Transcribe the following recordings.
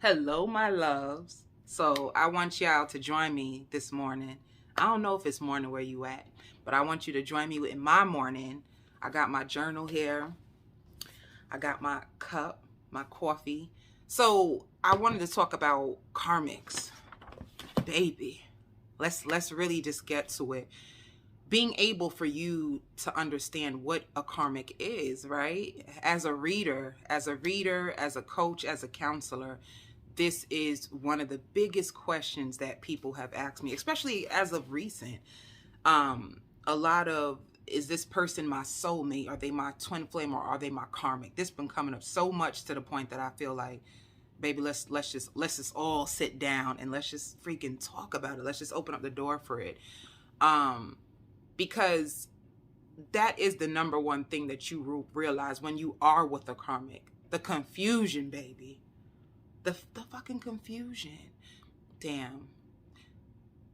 Hello, my loves. So I want y'all to join me this morning. I don't know if it's morning where you at, but I want you to join me in my morning. I got my journal here. I got my cup, my coffee. So I wanted to talk about karmics. Baby, let's really just get to it. Being able for you to understand what a karmic is, right? As a reader, as a coach, as a counselor, this is one of the biggest questions that people have asked me, especially as of recent. A lot of, is this person my soulmate? Are they my twin flame, or are they my karmic? This been coming up so much to the point that I feel like, baby, let's just all sit down and let's just freaking talk about it. Let's just open up the door for it. Because that is the number one thing that you realize when you are with a karmic. The confusion, baby. The fucking confusion. Damn.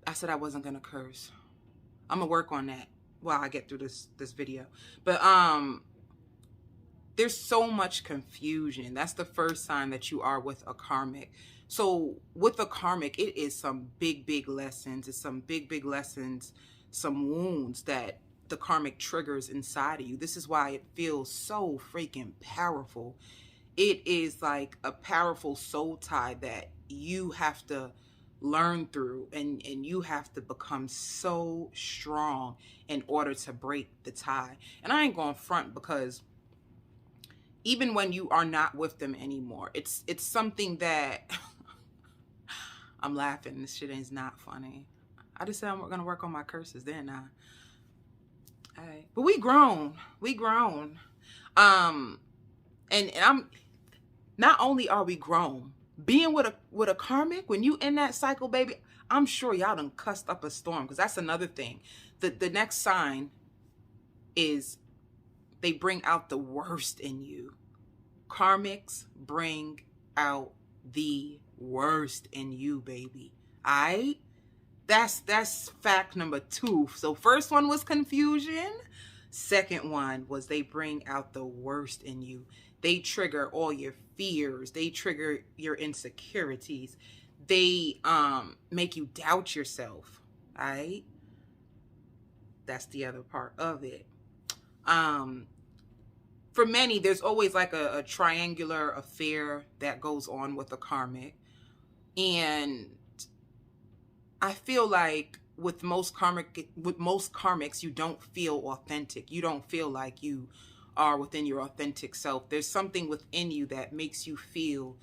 I said I wasn't gonna curse. I'm gonna work on that while I get through this video. But there's so much confusion. That's the first sign that you are with a karmic. So with a karmic, it is some big lessons. It's some big lessons, some wounds that the karmic triggers inside of you. This is why it feels so freaking powerful. It is like a powerful soul tie that you have to learn through, and you have to become so strong in order to break the tie. And I ain't going front, because even when you are not with them anymore, it's something that I'm laughing. This shit is not funny. I just said I'm gonna work on my curses, didn't I? All right. But we grown. And I'm, not only are we grown, being with a karmic, when you in that cycle, baby, I'm sure y'all done cussed up a storm, because that's another thing. The next sign is they bring out the worst in you. Karmics bring out the worst in you, baby. All right? That's fact number 2. So first one was confusion. Second one was they bring out the worst in you. They trigger all your fears. They trigger your insecurities. They make you doubt yourself. All right? That's the other part of it. For many, there's always like a triangular affair that goes on with a karmic. And I feel like with most karmics, you don't feel authentic. You don't feel like you are within your authentic self. There's something within you that makes you feel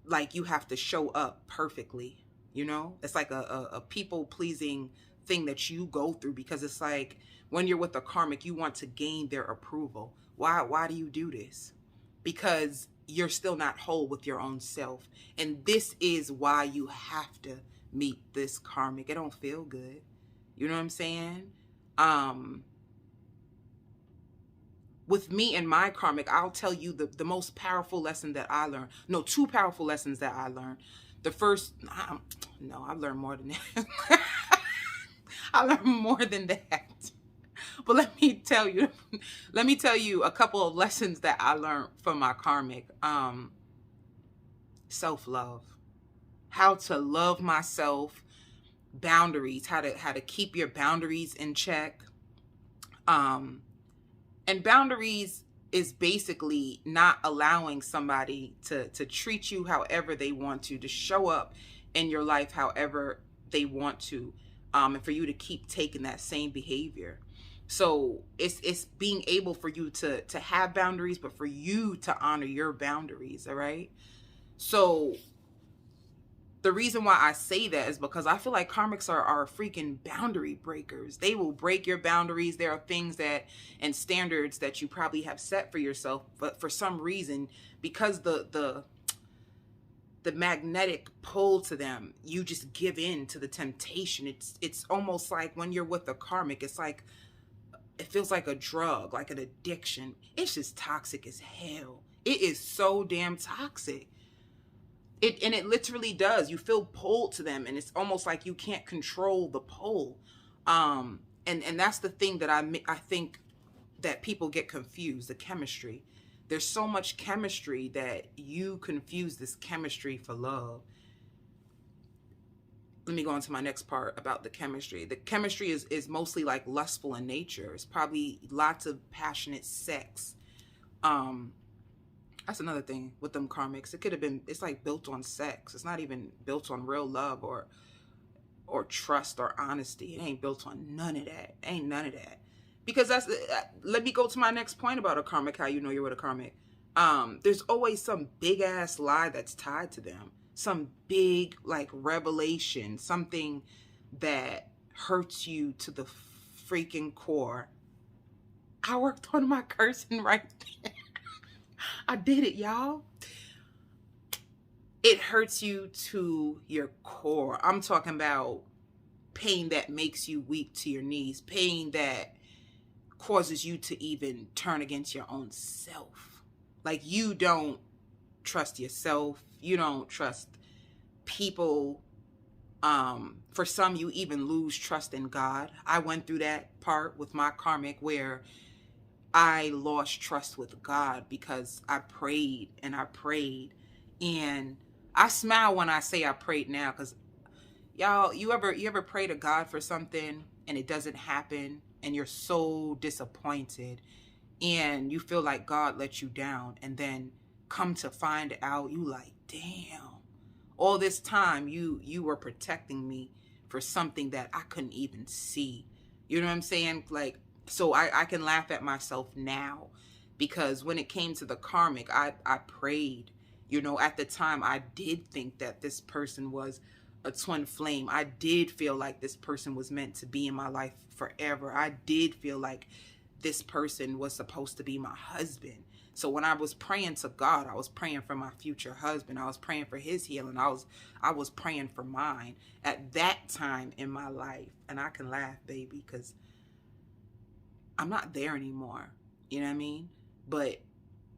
like you have to show up perfectly. You know, it's like a people-pleasing thing that you go through, because it's like when you're with a karmic, you want to gain their approval. Why do you do this? Because you're still not whole with your own self. And this is why you have to meet this karmic. It don't feel good. You know what I'm saying? With me and my karmic, I'll tell you the most powerful lesson that I learned. No, 2 powerful lessons that I learned. The first, no, I've learned more than that. I learned more than that. But let me tell you a couple of lessons that I learned from my karmic. Self-love. How to love myself, boundaries, how to keep your boundaries in check. And boundaries is basically not allowing somebody to treat you however they want to show up in your life however they want to, and for you to keep taking that same behavior. So it's being able for you to have boundaries, but for you to honor your boundaries, all right? So the reason why I say that is because I feel like karmics are freaking boundary breakers. They will break your boundaries. There are things that and standards that you probably have set for yourself, but for some reason, because the magnetic pull to them, you just give in to the temptation. It's almost like when you're with a karmic, it's like, it feels like a drug, like an addiction. It's just toxic as hell. It is so damn toxic. It literally does. You feel pulled to them, and it's almost like you can't control the pull. And that's the thing that I think that people get confused, the chemistry. there's so much chemistry that you confuse this chemistry for love. Let me go on to my next part about the chemistry. The chemistry is mostly like lustful in nature. It's probably lots of passionate sex. That's another thing with them karmics. It could have been, it's like built on sex. It's not even built on real love or trust or honesty. It ain't built on none of that. Ain't none of that. Because that's, let me go to my next point about a karmic, how you know you're with a karmic. There's always some big ass lie that's tied to them. Some big like revelation, something that hurts you to the freaking core. I worked on my cursing right there. I did it, y'all. It hurts you to your core. I'm talking about pain that makes you weak to your knees. Pain that causes you to even turn against your own self. Like you don't trust yourself. You don't trust people. For some, you even lose trust in God. I went through that part with my karmic where I lost trust with God because I prayed and I prayed. And I smile when I say I prayed now, because y'all, you ever pray to God for something and it doesn't happen and you're so disappointed and you feel like God let you down, and then come to find out you like, damn, all this time you were protecting me for something that I couldn't even see. You know what I'm saying? Like, so I can laugh at myself now, because when it came to the karmic, I prayed. You know, at the time I did think that this person was a twin flame. I did feel like this person was meant to be in my life forever. I did feel like this person was supposed to be my husband. So when I was praying to God, I was praying for my future husband. I was praying for his healing. I was praying for mine at that time in my life. And I can laugh, baby, because I'm not there anymore. You know what I mean? But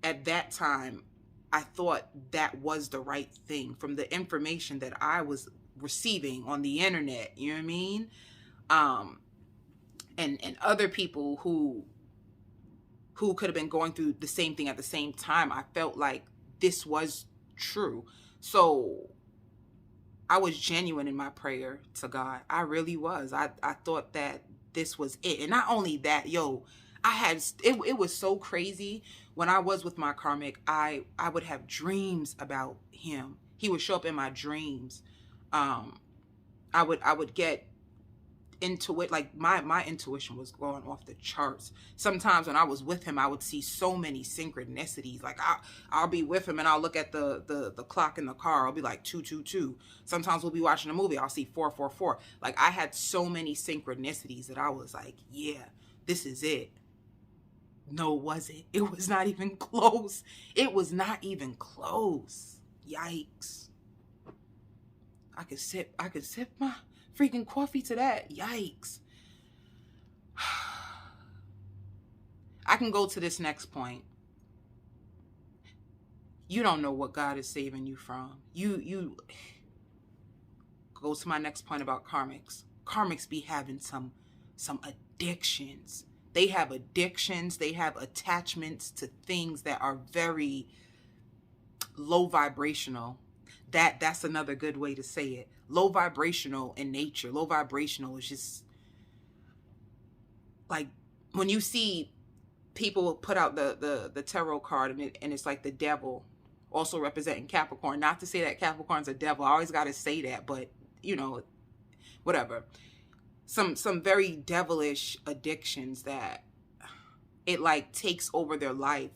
at that time, I thought that was the right thing from the information that I was receiving on the internet. You know what I mean? And other people who could have been going through the same thing at the same time. I felt like this was true. So I was genuine in my prayer to God. I really was. I thought that this was it. And not only that, yo, it was so crazy. When I was with my karmic, I would have dreams about him. He would show up in my dreams. I would get into it. Like my intuition was going off the charts. Sometimes when I was with him, I would see so many synchronicities. Like I'll be with him and I'll look at the clock in the car. I'll be like 222. Sometimes we'll be watching a movie. I'll see 444. Like I had so many synchronicities that I was like, yeah, this is it. No, was it? It was not even close. It was not even close. Yikes. I could sip my freaking coffee to that. Yikes. I can go to this next point. You don't know what God is saving you from. You go to my next point about karmics. Karmics be having some addictions. They have addictions. They have attachments to things that are very low vibrational. That's another good way to say it. Low vibrational in nature. Low vibrational is just like when you see people put out the tarot card and it's like the devil also representing Capricorn. Not to say that Capricorn's a devil. I always got to say that, but you know, whatever. Some very devilish addictions that it like takes over their life,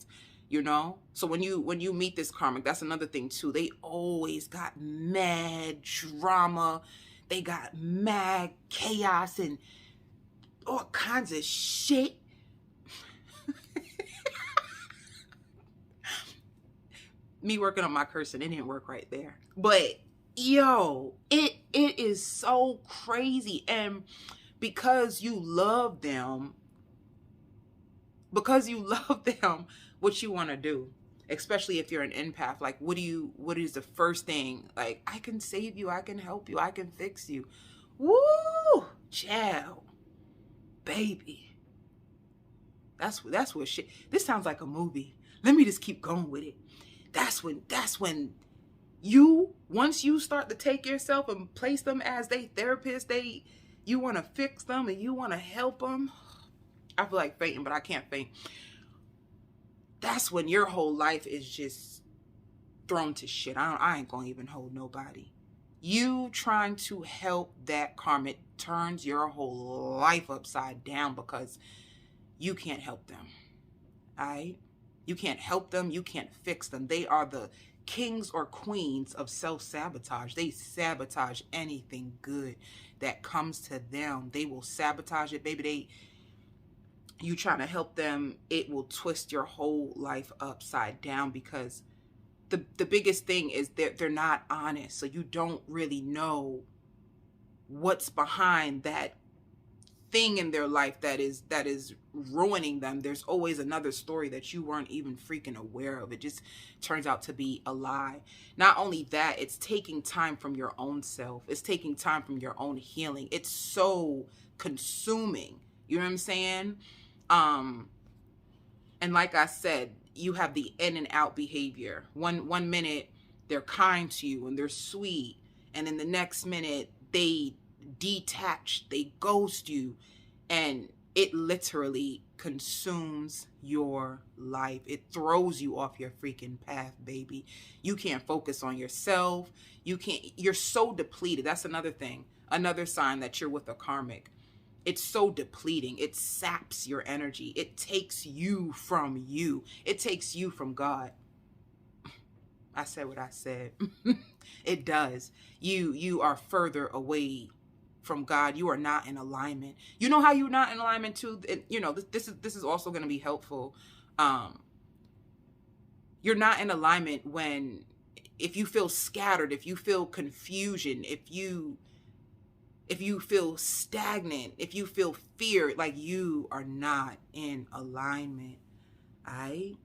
you know? So when you meet this karmic, that's another thing too. They always got mad drama. They got mad chaos and all kinds of shit. Me working on my cursing, it didn't work right there. But yo, it is so crazy. And because you love them, what you want to do, especially if you're an empath, like what is the first thing? Like, I can save you, I can help you, I can fix you. Woo! Child. Baby. That's what shit. This sounds like a movie. Let me just keep going with it. That's when once you start to take yourself and place them as they therapist, you want to fix them and you want to help them. I feel like fainting, but I can't faint. That's when your whole life is just thrown to shit. I ain't gonna even hold nobody. You trying to help that karmic turns your whole life upside down because you can't help them. All right? You can't help them. You can't fix them. They are the kings or queens of self-sabotage. They sabotage anything good that comes to them. They will sabotage it, baby. You trying to help them, it will twist your whole life upside down because the biggest thing is they're not honest. So you don't really know what's behind that thing in their life that is ruining them. There's always another story that you weren't even freaking aware of. It just turns out to be a lie. Not only that, it's taking time from your own self. It's taking time from your own healing. It's so consuming. You know what I'm saying? And like I said, you have the in and out behavior. One minute they're kind to you and they're sweet, and in the next minute they detach, they ghost you, and it literally consumes your life. It throws you off your freaking path, baby. You can't focus on yourself. You're so depleted. That's another thing, another sign that you're with a karmic. It's so depleting. It saps your energy. It takes you from you. It takes you from God. I said what I said. It does. You are further away from God. You are not in alignment. You know how you're not in alignment too? You know, this is also going to be helpful. You're not in alignment if you feel scattered, if you feel confusion, if you feel stagnant, if you feel fear, like you are not in alignment. All right?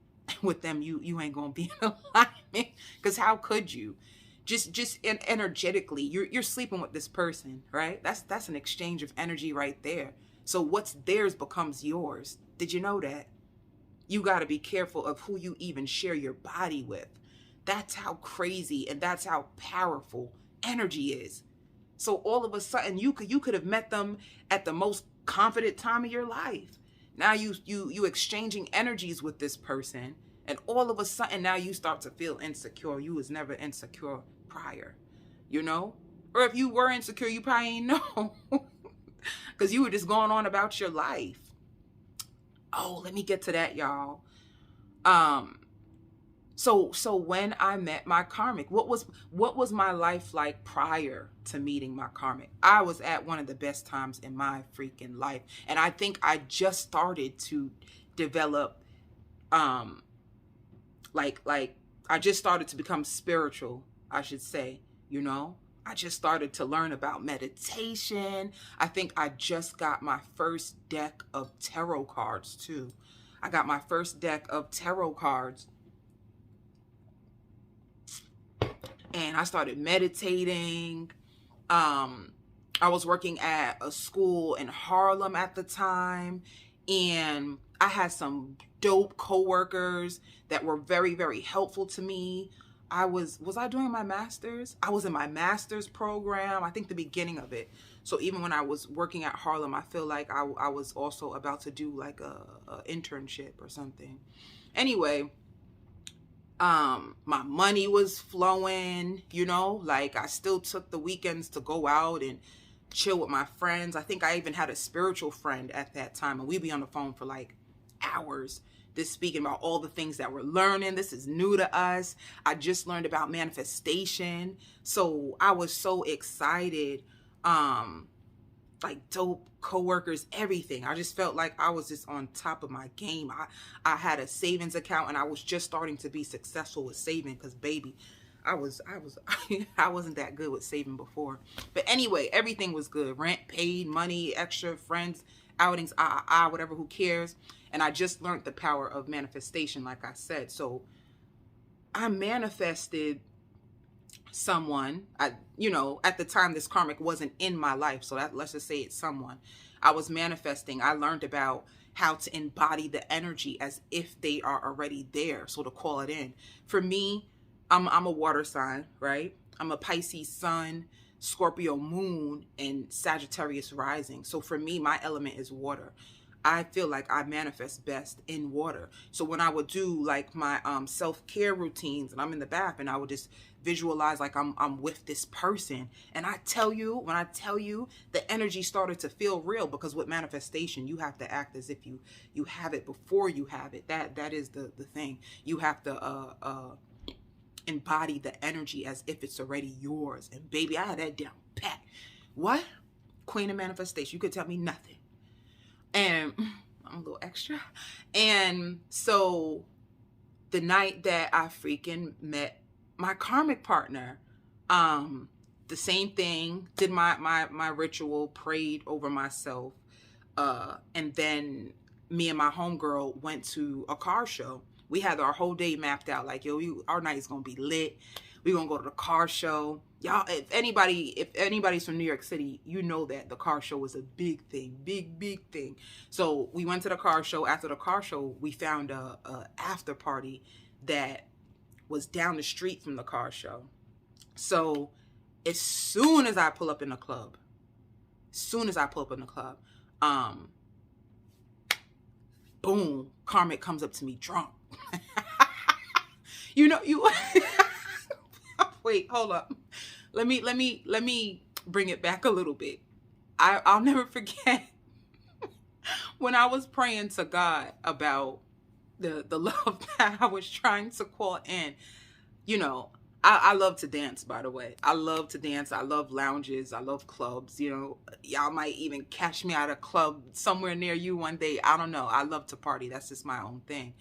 With them, you ain't gonna be in alignment, because how could you? Just energetically, you're sleeping with this person, right? That's an exchange of energy right there. So what's theirs becomes yours. Did you know that? You got to be careful of who you even share your body with. That's how crazy and that's how powerful energy is. So all of a sudden, you could have met them at the most confident time of your life. Now you exchanging energies with this person, and all of a sudden now you start to feel insecure. You was never insecure prior, you know? Or if you were insecure, you probably ain't know, because you were just going on about your life. Oh, let me get to that, y'all. So when I met my karmic, what was my life like prior to meeting my karmic? I was at one of the best times in my freaking life. And I think I just started to develop, like I just started to become spiritual, I should say, you know? I just started to learn about meditation. I think I just got my first deck of tarot cards too. I got my first deck of tarot cards. And I started meditating. I was working at a school in Harlem at the time, and I had some dope coworkers that were very, very helpful to me. Was I doing my master's? I was in my master's program, I think the beginning of it. So even when I was working at Harlem, I feel like I was also about to do like a internship or something. Anyway, my money was flowing, you know, like I still took the weekends to go out and chill with my friends. I think I even had a spiritual friend at that time, and we'd be on the phone for like hours, just speaking about all the things that we're learning. This is new to us. I just learned about manifestation. So I was so excited. Like dope coworkers, everything. I just felt like I was just on top of my game. I had a savings account, and I was just starting to be successful with saving, because baby, I wasn't that good with saving before. But anyway, everything was good. Rent paid, money, extra, friends, outings, whatever, who cares? And I just learned the power of manifestation, like I said. So I manifested someone. You know, at the time this karmic wasn't in my life, so let's just say it's someone. I was manifesting, I learned about how to embody the energy as if they are already there. So to call it in. For me, I'm a water sign, right? I'm a Pisces sun, Scorpio moon, and Sagittarius rising. So for me, my element is water. I feel like I manifest best in water. So when I would do like my self-care routines and I'm in the bath and I would just visualize like I'm with this person, and I tell you, when I tell you, the energy started to feel real, because with manifestation you have to act as if you have it before you have it. That is the thing. You have to embody the energy as if it's already yours. And baby, I had that down pat. What? Queen of manifestation. You could tell me nothing. And I'm a little extra. And so the night that I freaking met my karmic partner, the same thing, did my ritual, prayed over myself, and then me and my homegirl went to a car show. We had our whole day mapped out, like, yo, our night is gonna be lit. We're gonna go to the car show. Y'all, if anybody's from New York City, you know that the car show was a big thing, big thing. So we went to the car show. After the car show, we found a after party that was down the street from the car show. So as soon as I pull up in the club, boom, Karmic comes up to me drunk. You know, you wait, hold up. Let me bring it back a little bit. I'll never forget when I was praying to God about the love that I was trying to call in. You know, I love to dance, by the way. I love to dance. I love lounges. I love clubs. You know, y'all might even catch me at a club somewhere near you one day. I don't know. I love to party. That's just my own thing.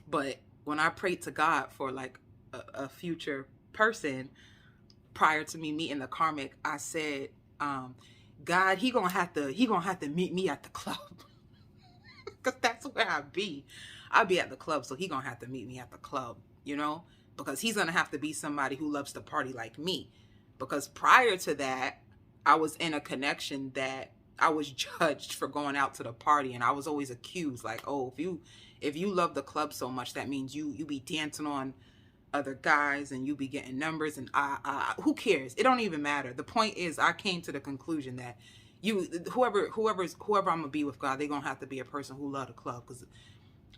But when I prayed to God for like a future person prior to me meeting the karmic, I said, God, he gonna have to meet me at the club. Because that's where I'll be at the club. So he gonna have to meet me at the club, you know, because he's gonna have to be somebody who loves to party like me. Because prior to that, I was in a connection that I was judged for going out to the party, and I was always accused like, oh, if you love the club so much, that means you be dancing on other guys and you be getting numbers, and who cares? It don't even matter. The point is, I came to the conclusion that whoever I'm gonna be with, God, they're gonna have to be a person who love the club, because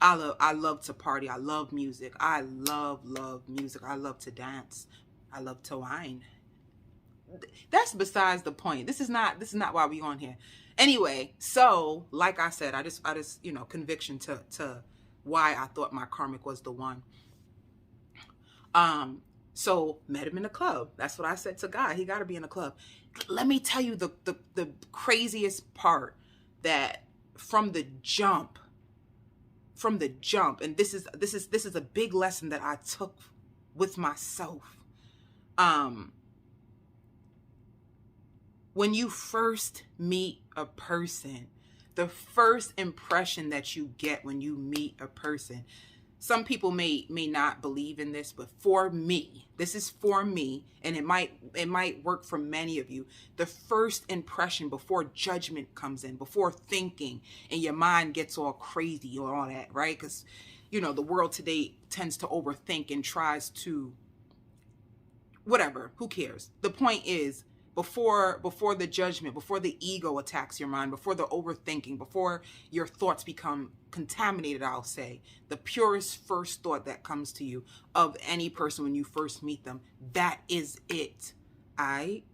I love to party. I love music. I love music. I love to dance. I love to wine. That's besides the point. This is not why we on here. Anyway, so like I said, I just you know, conviction to why I thought my karmic was the one. So met him in the club. That's what I said to God. He got to be in the club. Let me tell you the craziest part, that from the jump, and this is a big lesson that I took with myself. When you first meet a person, the first impression that you get when you meet a person, some people may not believe in this, but for me, this is for me, and it might work for many of you. The first impression, before judgment comes in, before thinking and your mind gets all crazy or all that, right? Because, you know, the world today tends to overthink and tries to, whatever, who cares? The point is, before the judgment, before the ego attacks your mind, before the overthinking, before your thoughts become contaminated, I'll say, the purest first thought that comes to you of any person when you first meet them, that is it. I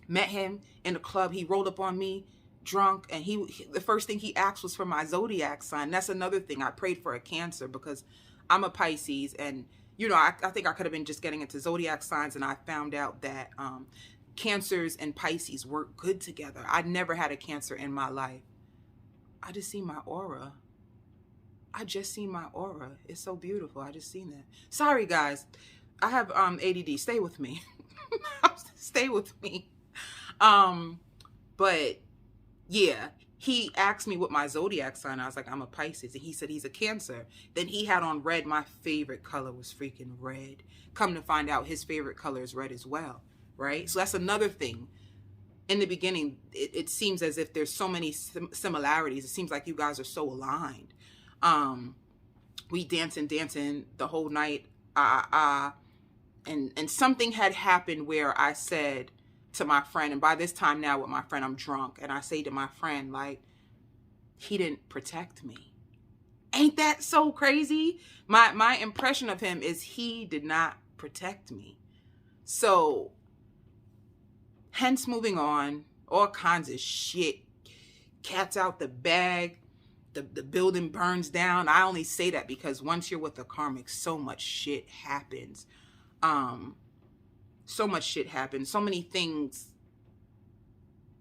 met him in the club. He rolled up on me drunk, and the first thing he asked was for my zodiac sign. That's another thing. I prayed for a Cancer because I'm a Pisces, and you know, I think I could have been just getting into zodiac signs, and I found out that Cancers and Pisces work good together. I never had a Cancer in my life. I just see my aura. It's so beautiful. I just seen that. Sorry, guys. I have ADD. Stay with me. Stay with me. But yeah, he asked me what my zodiac sign. I was like, I'm a Pisces. And he said he's a Cancer. Then he had on red. My favorite color was freaking red. Come to find out, his favorite color is red as well. Right? So that's another thing. in the beginning, it seems as if there's so many similarities. It seems like you guys are so aligned. We dancing the whole night. And something had happened where I said to my friend, and by this time now with my friend, I'm drunk. And I say to my friend, like, he didn't protect me. Ain't that so crazy? My impression of him is he did not protect me. So, hence moving on, all kinds of shit. Cat's out the bag. The building burns down. I only say that because once you're with a karmic, so much shit happens. So much shit happens. So many things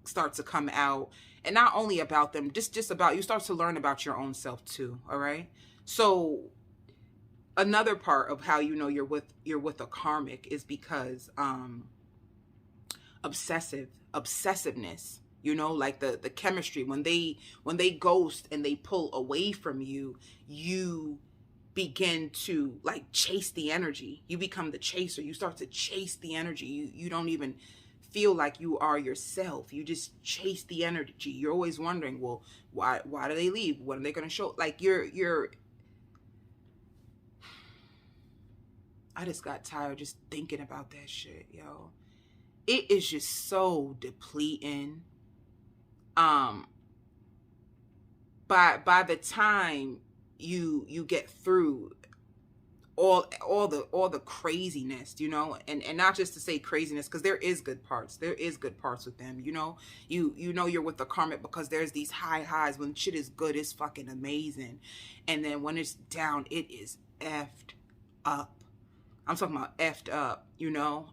start to come out. And not only about them, just about, you start to learn about your own self too. All right. So another part of how you know you're with a karmic is because obsessiveness, you know, like the chemistry, when they ghost and they pull away from you, you begin to like chase the energy. You become the chaser. You start to chase the energy. You don't even feel like you are yourself. You just chase the energy. You're always wondering, well, why do they leave? When are they going to show? Like I just got tired just thinking about that shit, yo. It is just so depleting. By the time you get through all the craziness, you know, and not just to say craziness, because there is good parts. There is good parts with them, you know. You know you're with the karmic because there's these highs. When shit is good, it's fucking amazing. And then when it's down, it is effed up. I'm talking about effed up, you know.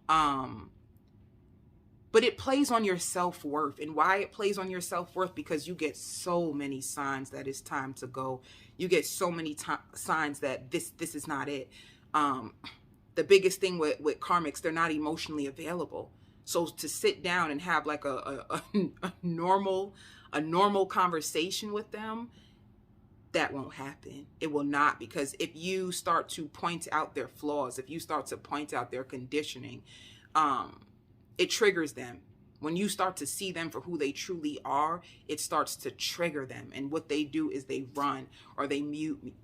But it plays on your self-worth. And why it plays on your self-worth? Because you get so many signs that it's time to go. You get so many signs that this is not it. The biggest thing with karmics, they're not emotionally available. So to sit down and have like a normal conversation with them, that won't happen. It will not, because if you start to point out their flaws, if you start to point out their conditioning, it triggers them. When you start to see them for who they truly are, it starts to trigger them. And what they do is they run, or they mute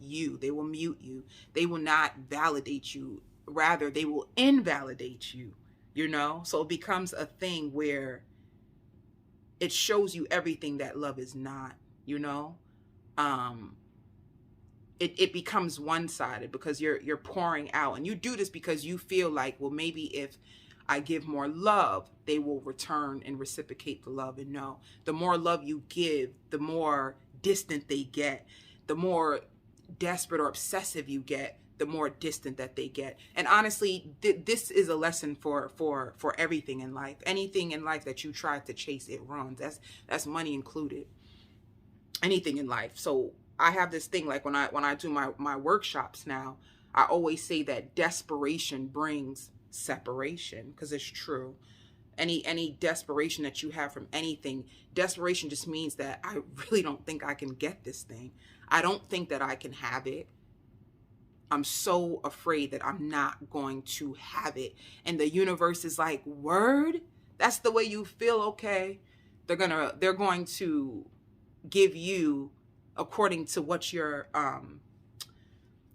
you. They will mute you. They will not validate you. Rather, they will invalidate you, you know? So it becomes a thing where it shows you everything that love is not, you know? It becomes one-sided because you're pouring out, and you do this because you feel like, well, maybe if I give more love, they will return and reciprocate the love. And no, the more love you give, the more distant they get. The more desperate or obsessive you get, the more distant that they get. And honestly, this is a lesson for everything in life. Anything in life that you try to chase, it runs. That's money included. Anything in life. So I have this thing, like when I do my workshops now, I always say that desperation brings separation, because it's true. Any desperation that you have from anything, desperation just means that I really don't think I can get this thing. I don't think that I can have it. I'm so afraid that I'm not going to have it. And the universe is like, word? That's the way you feel? Okay. They're going to give you according to what you're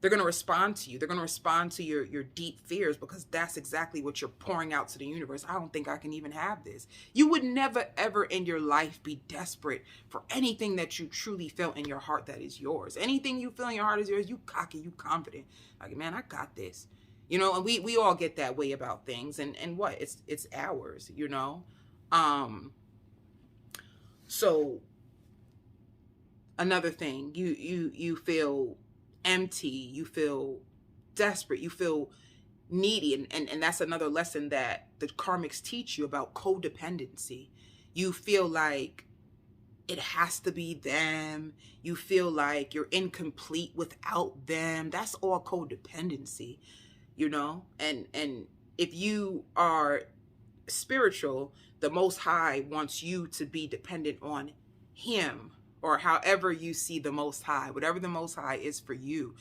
they're going to respond to you. They're going to respond to your deep fears, because that's exactly what you're pouring out to the universe. I don't think I can even have this. You would never, ever in your life be desperate for anything that you truly felt in your heart that is yours. Anything you feel in your heart is yours, you cocky, you confident. Like, man, I got this. You know, and we all get that way about things. And what? It's ours, you know? So another thing, you feel empty, you feel desperate, you feel needy, and that's another lesson that the karmics teach you about codependency. You feel like it has to be them. You feel like you're incomplete without them. That's all codependency, you know? And if you are spiritual, the Most High wants you to be dependent on him, or however you see the Most High, whatever the Most High is for you.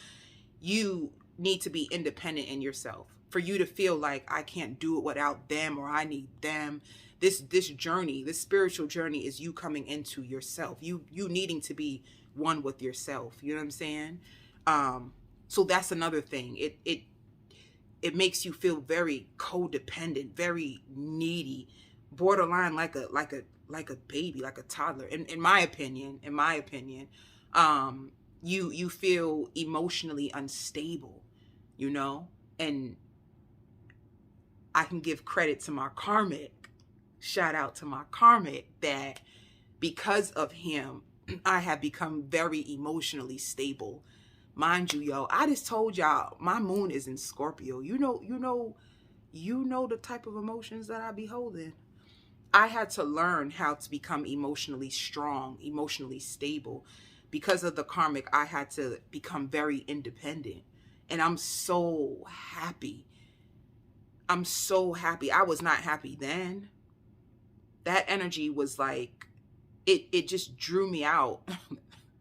You need to be independent in yourself. For you to feel like, I can't do it without them, or I need them. this journey, this spiritual journey, is you coming into yourself, you needing to be one with yourself. You know what I'm saying? So that's another thing. It makes you feel very codependent, very needy, borderline like a baby, like a toddler. In my opinion, you feel emotionally unstable, you know? And I can give credit to my karmic, shout out to my karmic, that because of him, I have become very emotionally stable. Mind you, yo, I just told y'all my moon is in Scorpio. You know the type of emotions that I be holding. I had to learn how to become emotionally strong, emotionally stable. Because of the karmic, I had to become very independent. And I'm so happy. I'm so happy. I was not happy then. That energy was like, it just drew me out.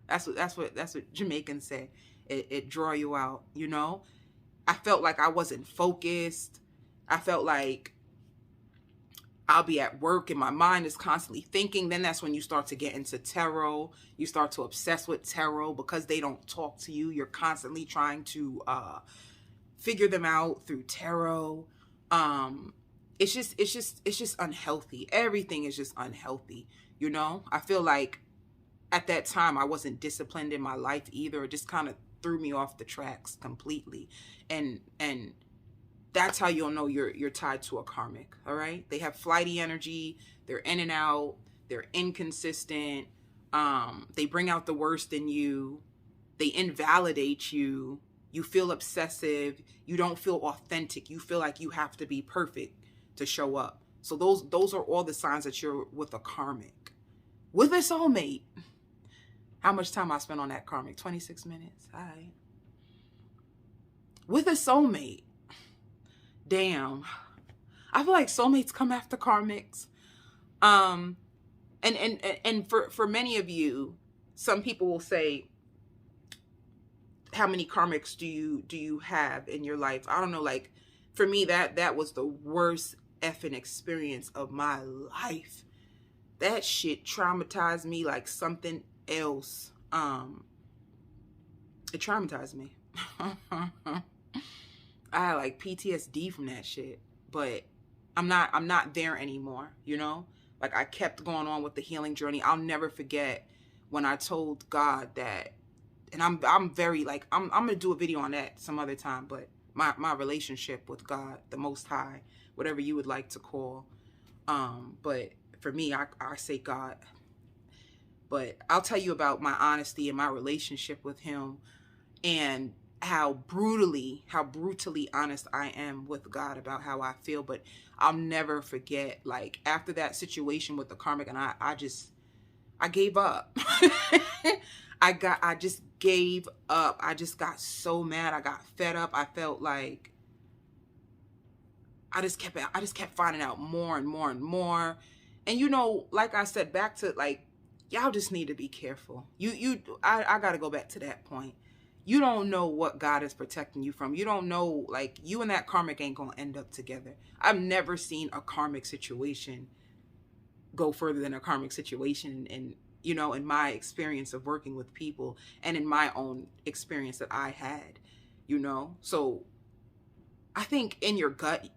That's what Jamaicans say. It draw you out, you know? I felt like I wasn't focused. I felt like I'll be at work and my mind is constantly thinking. Then that's when you start to get into tarot. You start to obsess with tarot because they don't talk to you. You're constantly trying to figure them out through tarot. It's just unhealthy. Everything is just unhealthy, you know? I feel like at that time I wasn't disciplined in my life either. It just kind of threw me off the tracks completely. And that's how you'll know you're tied to a karmic, all right? They have flighty energy. They're in and out. They're inconsistent. They bring out the worst in you. They invalidate you. You feel obsessive. You don't feel authentic. You feel like you have to be perfect to show up. So those are all the signs that you're with a karmic. With a soulmate. How much time I spent on that karmic? 26 minutes. All right. With a soulmate. Damn. I feel like soulmates come after karmics. And for many of you, some people will say, how many karmics do you have in your life? I don't know, like for me that was the worst effing experience of my life. That shit traumatized me like something else. It traumatized me. I had like PTSD from that shit, but I'm not there anymore, you know? Like I kept going on with the healing journey. I'll never forget when I told God that, and I'm very like, I'm gonna do a video on that some other time, but my relationship with God, the Most High, whatever you would like to call, but for me, I say God. But I'll tell you about my honesty and my relationship with him, and how brutally honest I am with God about how I feel. But I'll never forget, like after that situation with the karmic, and I gave up. I just gave up. I just got so mad. I got fed up. I felt like I just kept finding out more and more and more. And you know, like I said, back to like, y'all just need to be careful. I got to go back to that point. You don't know what God is protecting you from. You don't know, like, you and that karmic ain't going to end up together. I've never seen a karmic situation go further than a karmic situation. And, you know, in my experience of working with people and in my own experience that I had, you know. So I think in your gut,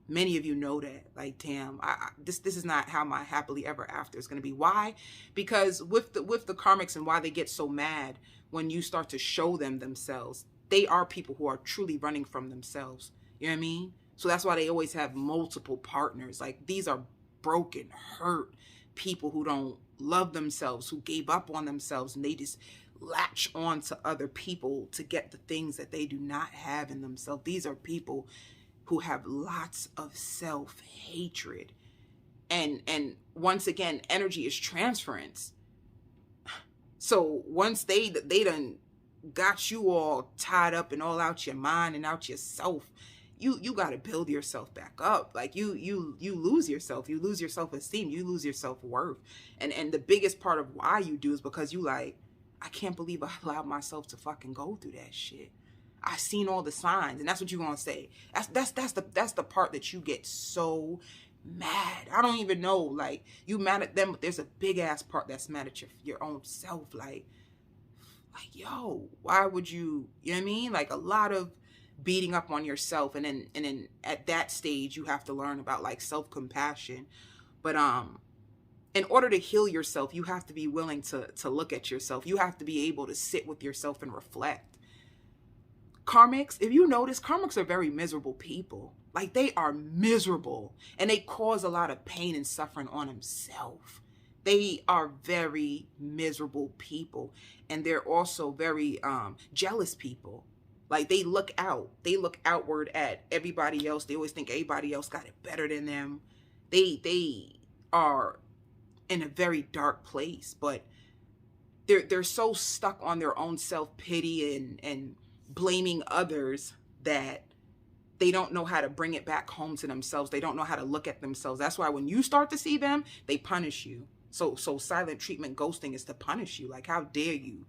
many of you know that, like, damn, this is not how my happily ever after is going to be. Why? Because with the karmics, and why they get so mad when you start to show them themselves, they are people who are truly running from themselves. You know what I mean? So that's why they always have multiple partners. Like, these are broken, hurt people who don't love themselves, who gave up on themselves, and they just latch on to other people to get the things that they do not have in themselves. These are people who have lots of self-hatred. And once again, energy is transference. So once they done got you all tied up and all out your mind and out yourself, you got to build yourself back up. Like you lose yourself, you lose your self-esteem, you lose your self-worth. And the biggest part of why you do is because you like, I can't believe I allowed myself to fucking go through that shit. I seen all the signs, and that's what you're gonna say. That's the part that you get so mad. I don't even know. Like, you mad at them, but there's a big ass part that's mad at your own self. Like, yo, why would you know what I mean? Like, a lot of beating up on yourself, and then at that stage you have to learn about like self-compassion. But in order to heal yourself, you have to be willing to look at yourself. You have to be able to sit with yourself and reflect. Karmics, if you notice, karmics are very miserable people. Like, they are miserable, and they cause a lot of pain and suffering on themselves. They are very miserable people, and they're also very jealous people. Like, they look outward at everybody else. They always think everybody else got it better than them. They are in a very dark place, but they're so stuck on their own self-pity and blaming others that they don't know how to bring it back home to themselves. They don't know how to look at themselves. That's why when you start to see them, they punish you. So silent treatment, ghosting, is to punish you. Like, how dare you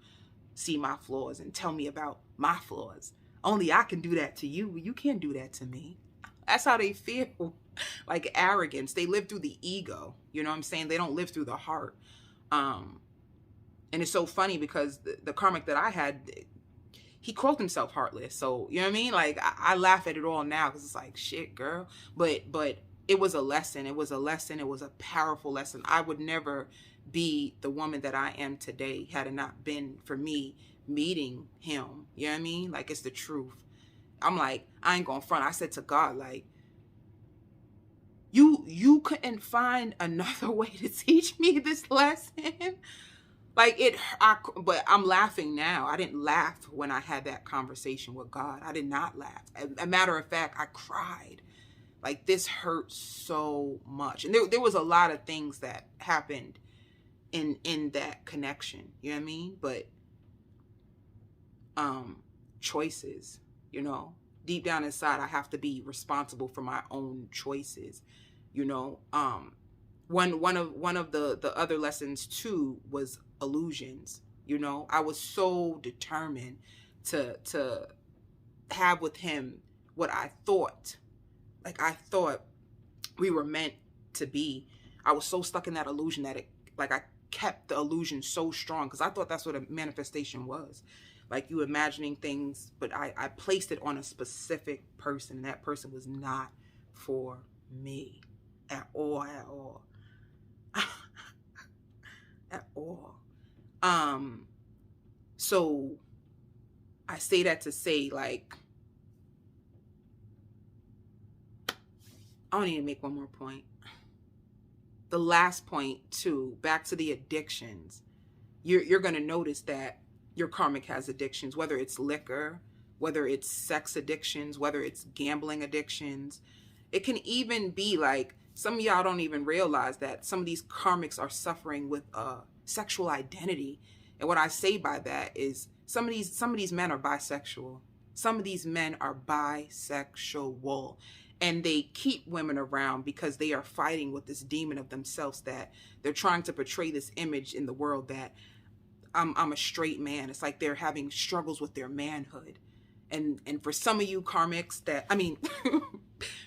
see my flaws and tell me about my flaws? Only I can do that to you. You can't do that to me. That's how they feel. Like, arrogance. They live through the ego. You know what I'm saying? They don't live through the heart. And it's so funny because the karmic that I had, he called himself heartless. So, you know what I mean? Like, I laugh at it all now because it's like, shit, girl. But it was a lesson. It was a lesson. It was a powerful lesson. I would never be the woman that I am today had it not been for me meeting him. You know what I mean? Like, it's the truth. I'm like, I ain't gonna front. I said to God, like, you couldn't find another way to teach me this lesson. Like, but I'm laughing now. I didn't laugh when I had that conversation with God. I did not laugh. A matter of fact, I cried. Like, this hurt so much. And there was a lot of things that happened in that connection. You know what I mean? But choices, you know, deep down inside, I have to be responsible for my own choices. You know, one of the other lessons too was illusions. You know, I was so determined to have with him what I thought. Like, I thought we were meant to be. I was so stuck in that illusion that I kept the illusion so strong because I thought that's what a manifestation was. Like, you imagining things, but I placed it on a specific person, and that person was not for me at all, at all. At all. So I say that to say, like, I want to make one more point. The last point too, back to the addictions. You're going to notice that your karmic has addictions, whether it's liquor, whether it's sex addictions, whether it's gambling addictions. It can even be like, some of y'all don't even realize that some of these karmics are suffering with sexual identity. And what I say by that is some of these men are bisexual. Some of these men are bisexual. And they keep women around because they are fighting with this demon of themselves, that they're trying to portray this image in the world that I'm a straight man. It's like they're having struggles with their manhood. And for some of you karmics that, I mean,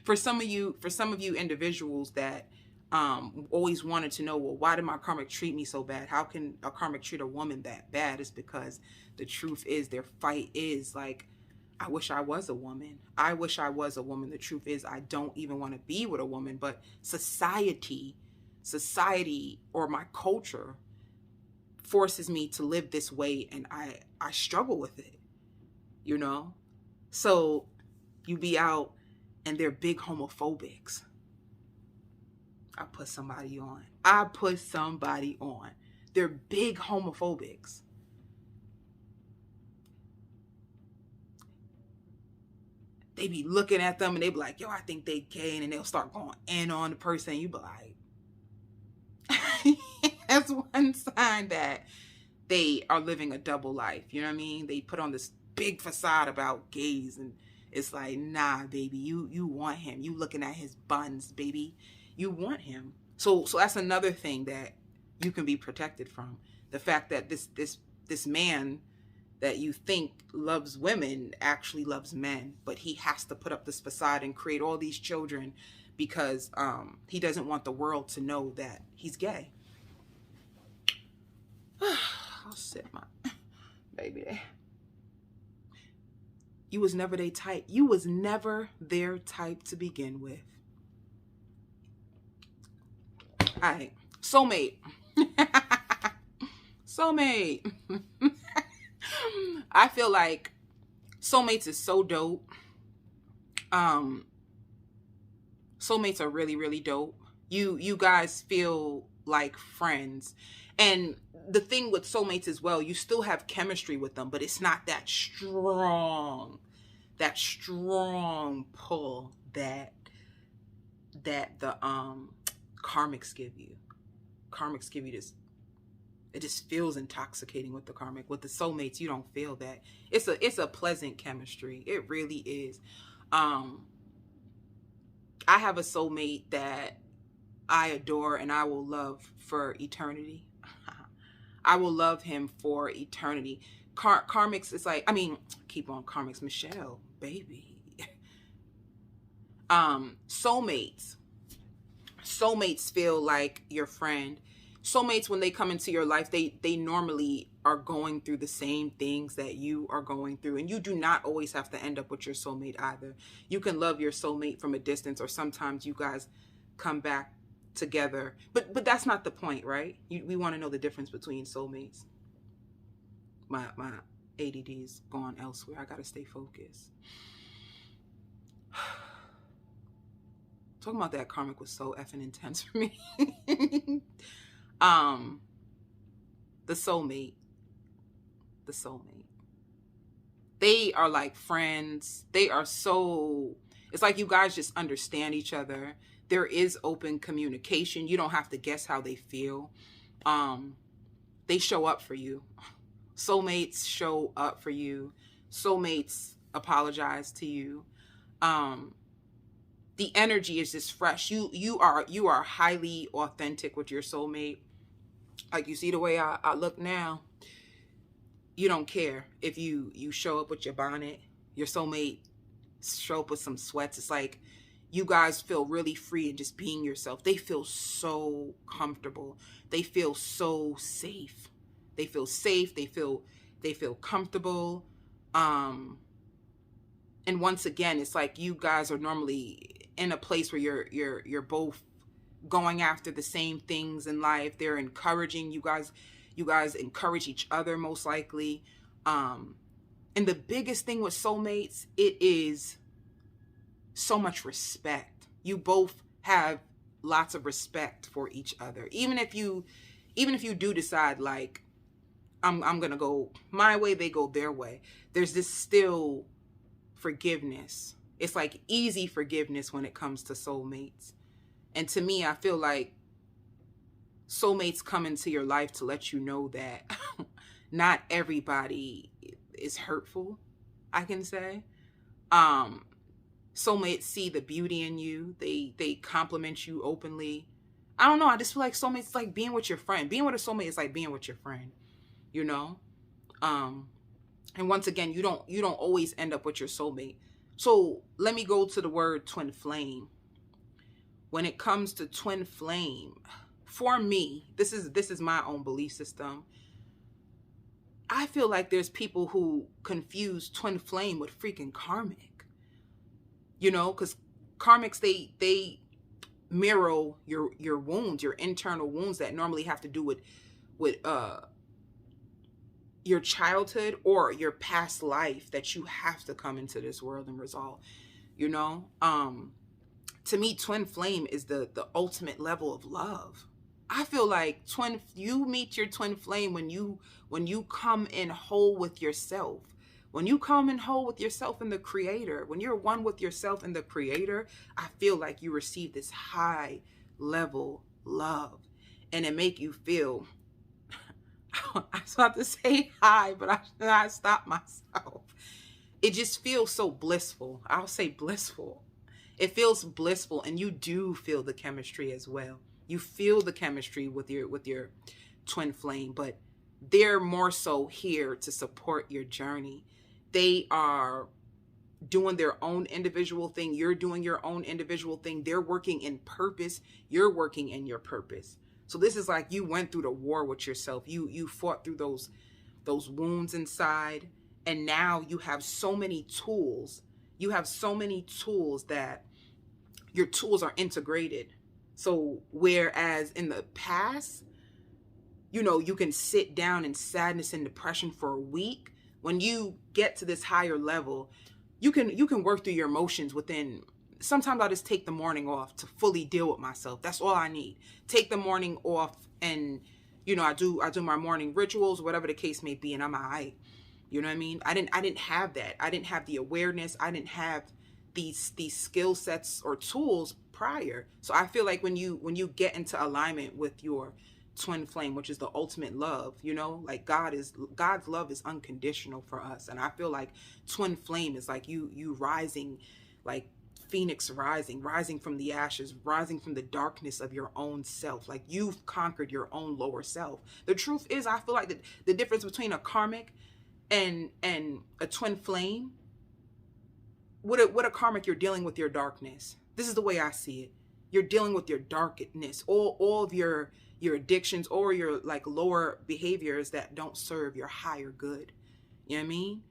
for some of you individuals that always wanted to know, well, why did my karmic treat me so bad? How can a karmic treat a woman that bad? It's because the truth is, their fight is like, I wish I was a woman. I wish I was a woman. The truth is, I don't even want to be with a woman, but society or my culture forces me to live this way, and I struggle with it, you know? So you be out and they're big homophobics. I put somebody on. They're big homophobics. They be looking at them and they be like, yo, I think they gay. And then they'll start going in on the person. And you be like, that's one sign that they are living a double life. You know what I mean? They put on this big facade about gays, and it's like, nah, baby, you want him. You looking at his buns, baby. You want him. So that's another thing that you can be protected from. The fact that this man that you think loves women actually loves men, but he has to put up this facade and create all these children because he doesn't want the world to know that he's gay. I'll sit my baby there. You was never their type. You was never their type to begin with. All right. Soulmate. Soulmate. I feel like Soulmates is so dope. Soulmates are really, really dope. You guys feel like friends. And the thing with soulmates as well, you still have chemistry with them, but it's not that strong pull that the karmics give you. Karmics give you this. It just feels intoxicating with the karmic. With the soulmates, you don't feel that. It's a pleasant chemistry. It really is. I have a soulmate that I adore and I will love for eternity. I will love him for eternity. Karmics is like, I mean, keep on karmics, Michelle, baby. Soulmates feel like your friend. Soulmates, when they come into your life, they normally are going through the same things that you are going through. And you do not always have to end up with your soulmate either. You can love your soulmate from a distance, or sometimes you guys come back together. But that's not the point, right? We want to know the difference between soulmates. My ADD is gone elsewhere. I got to stay focused. Talking about that karmic was so effing intense for me. The soulmate. They are like friends. They are so, it's like you guys just understand each other. There is open communication. You don't have to guess how they feel. They show up for you. Soulmates show up for you. Soulmates apologize to you. The energy is just fresh. You are highly authentic with your soulmate. Like, you see the way I look now. You don't care if you show up with your bonnet. Your soulmate show up with some sweats. It's like you guys feel really free in just being yourself. They feel so comfortable. They feel so safe. They feel safe. They feel comfortable. And once again, it's like you guys are normally in a place where you're both going after the same things in life. They're encouraging you guys. You guys encourage each other, most likely. And the biggest thing with soulmates, it is so much respect. You both have lots of respect for each other. Even if you do decide, like, I'm gonna go my way, they go their way, there's this still forgiveness. It's like easy forgiveness when it comes to soulmates. And to me, I feel like soulmates come into your life to let you know that not everybody is hurtful, I can say. Soulmates see the beauty in you. They compliment you openly. I don't know. I just feel like soulmates is like being with your friend. Being with a soulmate is like being with your friend, you know? And once again, you don't always end up with your soulmate. So let me go to the word twin flame. When it comes to twin flame, for me, this is my own belief system. I feel like there's people who confuse twin flame with freaking karmic. You know, because karmics, they mirror your wounds, your internal wounds that normally have to do with your childhood or your past life that you have to come into this world and resolve. You know, to me, twin flame is the ultimate level of love. I feel like you meet your twin flame when you come in whole with yourself. When you come in whole with yourself and the creator, when you're one with yourself and the creator, I feel like you receive this high level love. And it make you feel, I was about to say high, but I stopped myself. It just feels so blissful. I'll say blissful. It feels blissful, and you do feel the chemistry as well. You feel the chemistry with your twin flame, but they're more so here to support your journey. They are doing their own individual thing. You're doing your own individual thing. They're working in purpose. You're working in your purpose. So this is like you went through the war with yourself. You fought through those wounds inside, and now you have so many tools. You have so many tools that your tools are integrated. So whereas in the past, you know, you can sit down in sadness and depression for a week, when you get to this higher level, you can work through your emotions within. Sometimes I'll just take the morning off to fully deal with myself. That's all I need. Take the morning off, and you know, I do my morning rituals, whatever the case may be, and I'm all right. You know what I mean? I didn't have that. I didn't have the awareness. I didn't have these skill sets or tools prior. So I feel like when you get into alignment with your twin flame, which is the ultimate love, you know, like God's love is unconditional for us. And I feel like twin flame is like you rising, like Phoenix rising from the ashes, rising from the darkness of your own self. Like you've conquered your own lower self. The truth is, I feel like the difference between a karmic and a twin flame, what a karmic, you're dealing with your darkness. This is the way I see it. You're dealing with your darkness, all of your addictions or your like lower behaviors that don't serve your higher good. You know what I mean?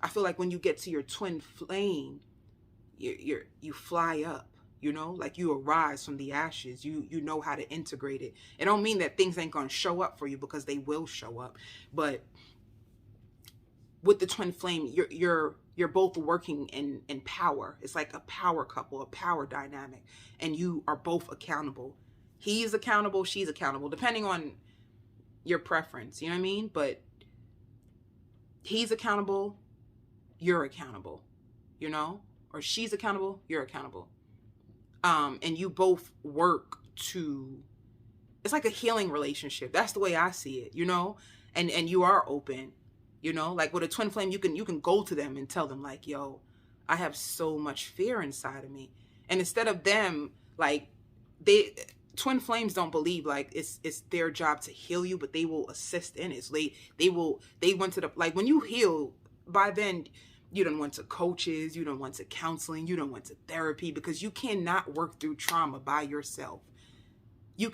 I feel like when you get to your twin flame, you fly up, you know, like you arise from the ashes. You know how to integrate it. It don't mean that things ain't gonna show up for you, because they will show up. But with the twin flame, you're both working in power. It's like a power couple, a power dynamic, and you are both accountable. He's accountable, she's accountable, depending on your preference, you know what I mean? But he's accountable, you're accountable, you know? Or she's accountable, you're accountable. And you both work to, it's like a healing relationship. That's the way I see it, you know? And you are open, you know? Like with a twin flame, you can go to them and tell them like, yo, I have so much fear inside of me. And instead of them, like, twin flames don't believe like it's their job to heal you, but they will assist in it. So they went to the, like when you heal, by then you don't went to coaches, you don't went to counseling, you don't went to therapy, because you cannot work through trauma by yourself. You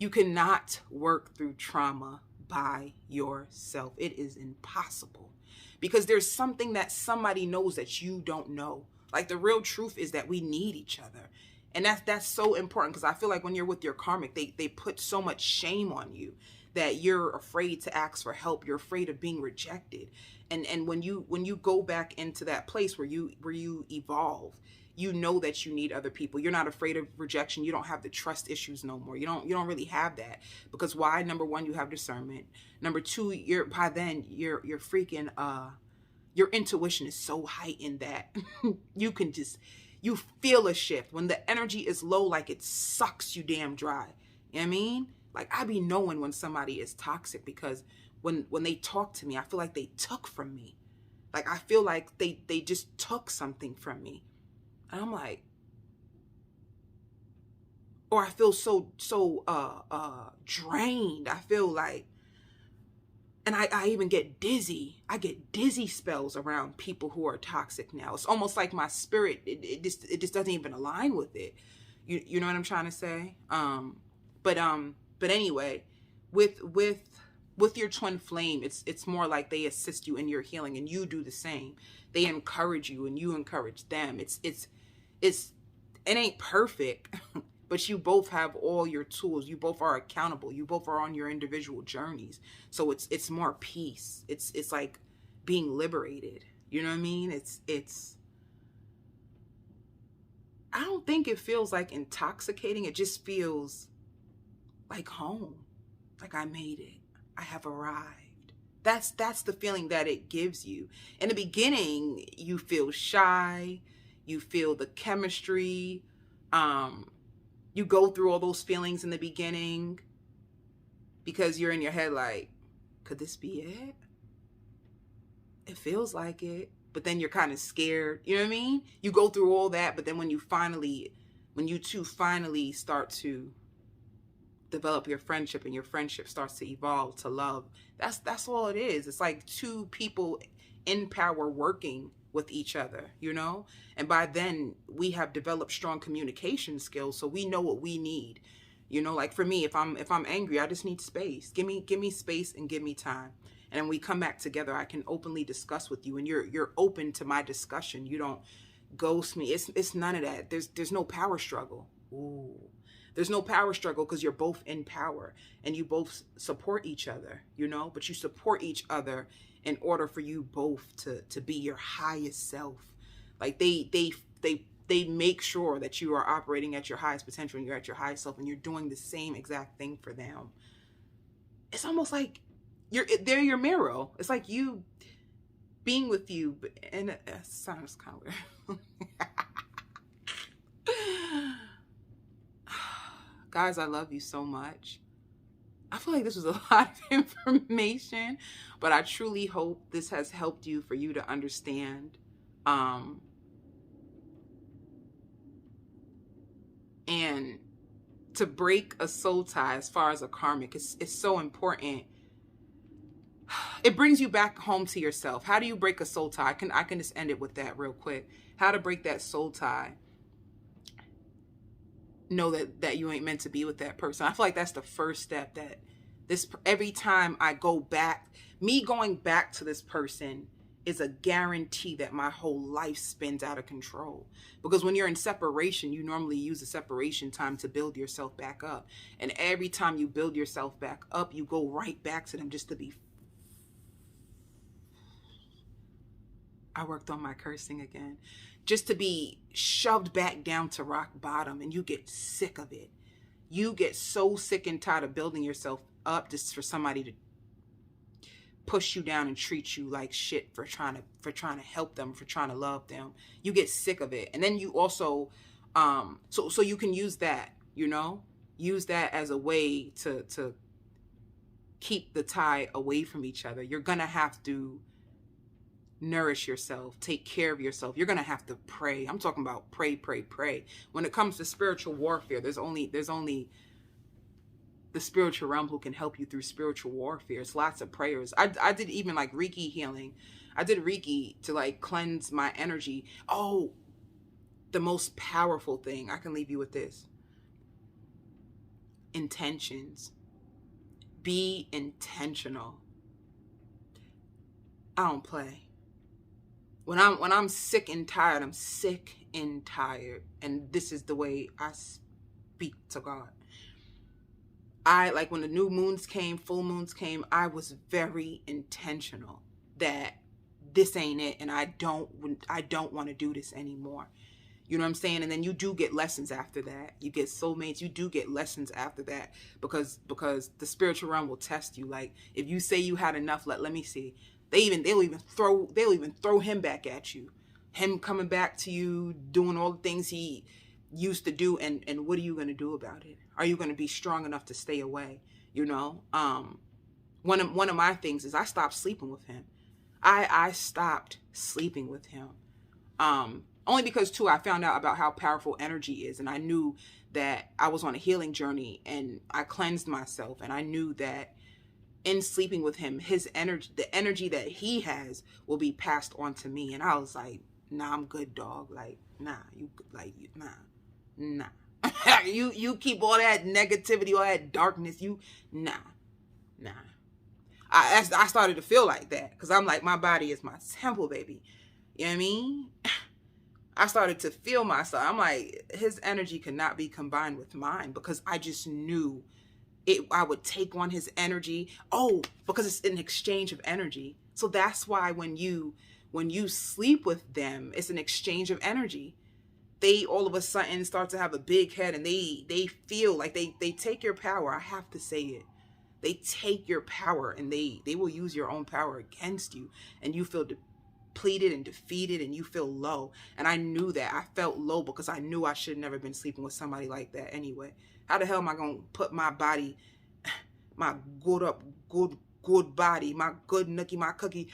cannot work through trauma by yourself. It is impossible, because there's something that somebody knows that you don't know. Like the real truth is that we need each other. And that's so important, because I feel like when you're with your karmic, they put so much shame on you that you're afraid to ask for help. You're afraid of being rejected. And when you go back into that place where you evolve, you know that you need other people. You're not afraid of rejection. You don't have the trust issues no more. You don't really have that, because why? Number one, you have discernment. Number two, by then you're freaking your intuition is so heightened that you feel a shift. When the energy is low, like it sucks you damn dry. You know what I mean? Like I be knowing when somebody is toxic, because when they talk to me, I feel like they took from me. Like I feel like they just took something from me. And I'm like, or I feel so drained. I feel like, and I even get dizzy. I get dizzy spells around people who are toxic now. It's almost like my spirit, it just doesn't even align with it. You know what I'm trying to say? But anyway, with your twin flame, it's more like they assist you in your healing, and you do the same. They encourage you and you encourage them. It ain't perfect, but you both have all your tools. You both are accountable. You both are on your individual journeys. So it's more peace. It's like being liberated. You know what I mean? It's I don't think it feels like intoxicating. It just feels like home. Like I made it. I have arrived. That's the feeling that it gives you. In the beginning, you feel shy. You feel the chemistry. You go through all those feelings in the beginning, because you're in your head like, could this be it? It feels like it. But then you're kind of scared. You know what I mean? You go through all that, but then when you two finally start to develop your friendship, and your friendship starts to evolve to love, that's all it is. It's like two people in power working with each other, you know? And by then we have developed strong communication skills, so we know what we need. You know, like for me, if I'm angry, I just need space. Give me space and give me time. And when we come back together, I can openly discuss with you, and you're open to my discussion. You don't ghost me. It's none of that. There's no power struggle. Ooh. There's no power struggle because you're both in power and you both support each other, you know, but you support each other in order for you both to be your highest self. Like they make sure that you are operating at your highest potential and you're at your highest self, and you're doing the same exact thing for them. It's almost like they're your mirror. It's like you being with you, and it sounds kind of weird. Guys, I love you so much. I feel like this was a lot of information, but I truly hope this has helped you, for you to understand. And to break a soul tie as far as a karmic, it's so important. It brings you back home to yourself. How do you break a soul tie? I can just end it with that real quick. How to break that soul tie. Know that you ain't meant to be with that person. I feel like that's the first step. That every time I go back, me going back to this person is a guarantee that my whole life spins out of control. Because when you're in separation, you normally use the separation time to build yourself back up. And every time you build yourself back up, you go right back to them just to be. I worked on my cursing again. Just to be shoved back down to rock bottom, and you get sick of it. You get so sick and tired of building yourself up just for somebody to push you down and treat you like shit for trying to help them, for trying to love them. You get sick of it. And then you also so you can use that, you know? Use that as a way to keep the tie away from each other. You're going to have to nourish yourself, take care of yourself. You're going to have to pray. I'm talking about pray. When it comes to spiritual warfare, there's only the spiritual realm who can help you through spiritual warfare. It's lots of prayers. I did even like Reiki healing. I did Reiki to like cleanse my energy. Oh, the most powerful thing. I can leave you with this. Intentions. Be intentional. I don't play. When I'm sick and tired, I'm sick and tired. And this is the way I speak to God. Like when the new moons came, full moons came, I was very intentional that this ain't it, and I don't want to do this anymore. You know what I'm saying? And then you do get lessons after that. You get soulmates. You do get lessons after that, because the spiritual realm will test you. Like if you say you had enough, let me see. They'll even throw him back at you. Him coming back to you, doing all the things he used to do, and what are you going to do about it? Are you going to be strong enough to stay away? You know, one of my things is I stopped sleeping with him. I stopped sleeping with him. Only because too, I found out about how powerful energy is, and I knew that I was on a healing journey, and I cleansed myself, and I knew that in sleeping with him, his energy, the energy that he has, will be passed on to me. And I was like, nah, I'm good, dog. Like, nah, nah. you keep all that negativity, all that darkness. Nah. I started to feel like that, because I'm like, my body is my temple, baby. You know what I mean? I started to feel myself. I'm like, his energy could not be combined with mine, because I just knew I would take on his energy. Oh, because it's an exchange of energy. So that's why when you sleep with them, it's an exchange of energy. They all of a sudden start to have a big head, and they feel like they take your power. I have to say it. They take your power, and they will use your own power against you, and you feel depleted and defeated, and you feel low. And I knew that. I felt low because I knew I should have never been sleeping with somebody like that anyway. How the hell am I going to put my body, my good body, my good nookie, my cookie,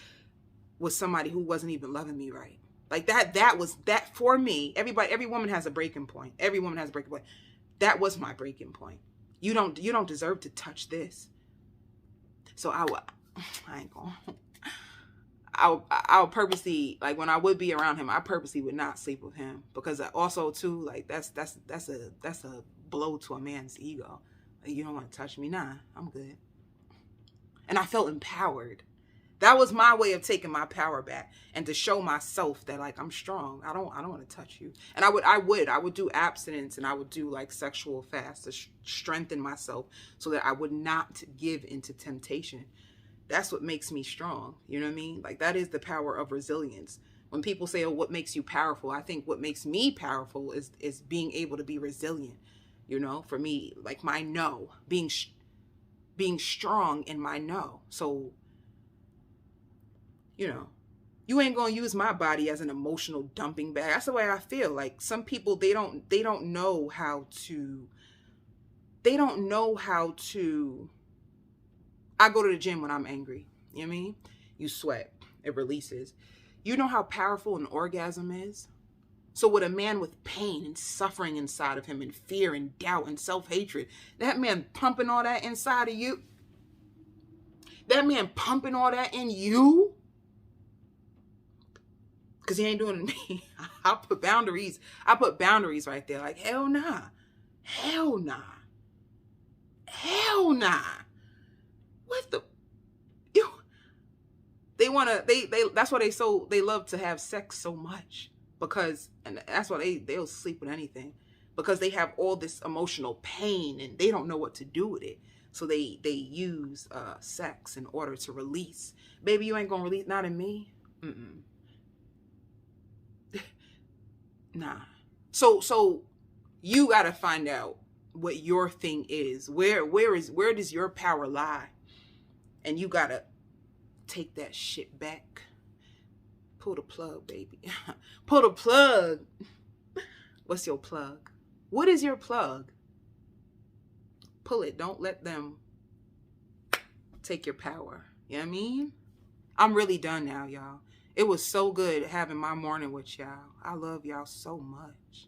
with somebody who wasn't even loving me right? Like that was that for me. Every woman has a breaking point. Every woman has a breaking point. That was my breaking point. You don't deserve to touch this. So I ain't going. I'll purposely, like, when I would be around him, I purposely would not sleep with him, because also too, like, that's a blow to a man's ego. Like, you don't want to touch me? Nah, I'm good. And I felt empowered. That was my way of taking my power back, and to show myself that, like, I'm strong. I don't want to touch you. And I would do abstinence, and I would do like sexual fasts to strengthen myself so that I would not give into temptation. That's what makes me strong. You know what I mean? Like, that is the power of resilience. When people say, oh, what makes you powerful? I think what makes me powerful is being able to be resilient. You know, for me, like, my no, being strong in my no. So, you know, you ain't gonna use my body as an emotional dumping bag. That's the way I feel. Like, some people, they don't know how to, I go to the gym when I'm angry. You know what I mean? You sweat, it releases. You know how powerful an orgasm is? So with a man with pain and suffering inside of him, and fear and doubt and self-hatred, that man pumping all that inside of you, that man pumping all that in you, because he ain't doing it to me. I put boundaries right there. Like, hell nah. Hell nah. Hell nah. What the? That's why they love to have sex so much. Because, and that's why they'll sleep with anything. Because they have all this emotional pain, and they don't know what to do with it. So they use sex in order to release. Baby, you ain't gonna release, not in me. Nah. So you gotta find out what your thing is. Where does your power lie? And you gotta take that shit back. Pull the plug, baby. Pull the plug. What's your plug? What is your plug? Pull it. Don't let them take your power. You know what I mean? I'm really done now, y'all. It was so good having my morning with y'all. I love y'all so much.